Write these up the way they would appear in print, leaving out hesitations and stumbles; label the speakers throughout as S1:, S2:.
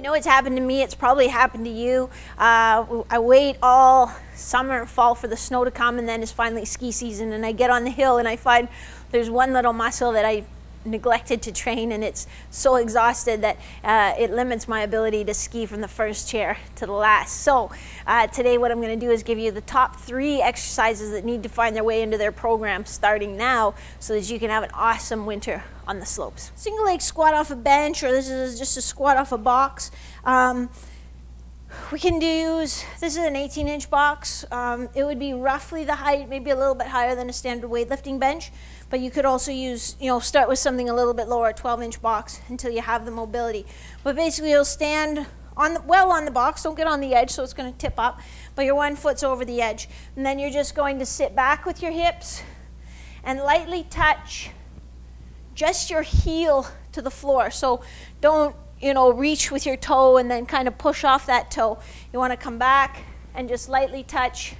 S1: know it's happened to me, it's probably happened to you. I wait all summer and fall for the snow to come, and then it's finally ski season, and I get on the hill and I find there's one little muscle that I neglected to train, and it's so exhausted that it limits my ability to ski from the first chair to the last. So today what I'm going to do is give you the top 3 exercises that need to find their way into their program starting now, so that you can have an awesome winter on the slopes. Single leg squat off a bench, or this is just a squat off a box. We can use, this is an 18-inch box. It would be roughly the height, maybe a little bit higher than a standard weightlifting bench, but you could also use, start with something a little bit lower, a 12-inch box, until you have the mobility. But basically you'll stand on the box, don't get on the edge so it's going to tip up, but your one foot's over the edge. And then you're just going to sit back with your hips and lightly touch just your heel to the floor. So don't reach with your toe and then kind of push off that toe. You want to come back and just lightly touch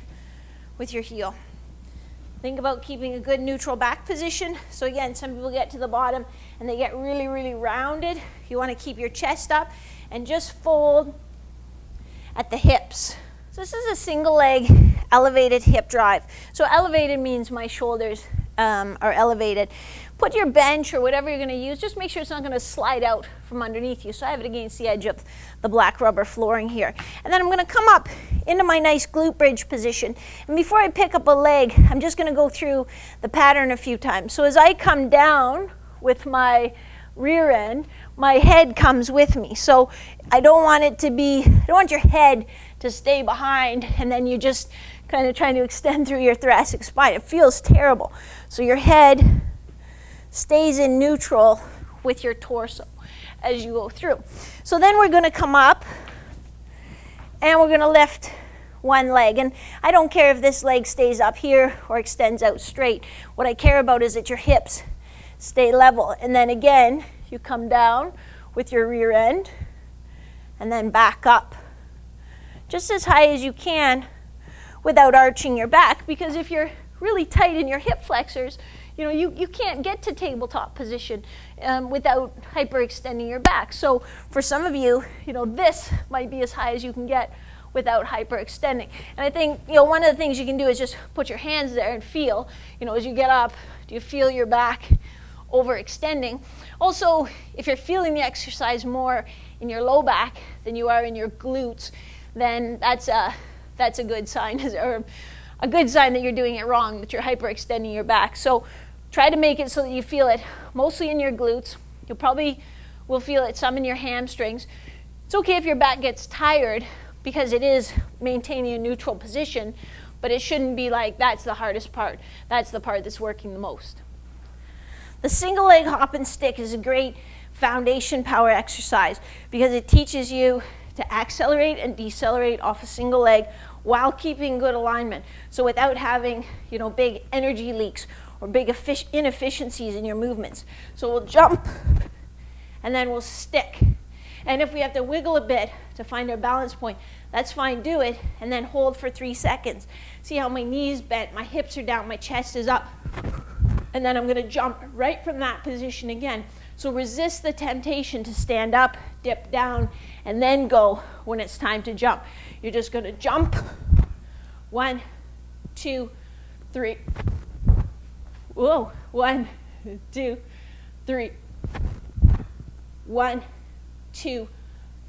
S1: with your heel. Think about keeping a good neutral back position. So again, some people get to the bottom and they get really, really rounded. You want to keep your chest up and just fold at the hips. So this is a single leg elevated hip drive. So elevated means my shoulders are elevated. Put your bench or whatever you're going to use, just make sure it's not going to slide out from underneath you. So I have it against the edge of the black rubber flooring here. And then I'm going to come up into my nice glute bridge position. And before I pick up a leg, I'm just going to go through the pattern a few times. So as I come down with my rear end, my head comes with me. So I don't want your head to stay behind and then you just kind of trying to extend through your thoracic spine. It feels terrible. So your head stays in neutral with your torso as you go through. So then we're going to come up and we're going to lift one leg. And I don't care if this leg stays up here or extends out straight. What I care about is that your hips stay level. And then again, you come down with your rear end and then back up just as high as you can without arching your back, because if you're really tight in your hip flexors, you can't get to tabletop position without hyperextending your back. So for some of you, this might be as high as you can get without hyperextending. And I think, one of the things you can do is just put your hands there and feel, as you get up, do you feel your back overextending? Also, if you're feeling the exercise more in your low back than you are in your glutes, then that's a good sign, or a good sign that you're doing it wrong, that you're hyperextending your back. So try to make it so that you feel it mostly in your glutes. You probably will feel it some in your hamstrings. It's okay if your back gets tired, because it is maintaining a neutral position, but it shouldn't be like that's the hardest part. That's the part that's working the most. The single leg hop and stick is a great foundation power exercise because it teaches you to accelerate and decelerate off a single leg while keeping good alignment. So without having, big energy leaks or big inefficiencies in your movements. So we'll jump and then we'll stick. And if we have to wiggle a bit to find our balance point, that's fine, do it, and then hold for 3 seconds. See how my knees bent, my hips are down, my chest is up. And then I'm going to jump right from that position again. So resist the temptation to stand up, dip down, and then go when it's time to jump. You're just going to jump. 1, 2, 3. Whoa. 1, 2, 3. 1, 2,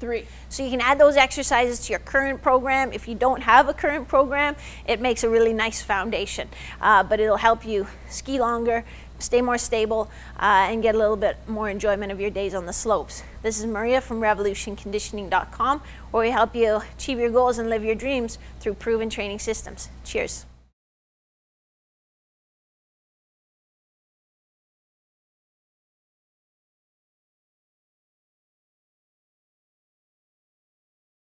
S1: 3. So you can add those exercises to your current program. If you don't have a current program, it makes a really nice foundation. But it'll help you ski longer, stay more stable, and get a little bit more enjoyment of your days on the slopes. This is Maria from revolutionconditioning.com, where we help you achieve your goals and live your dreams through proven training systems. Cheers.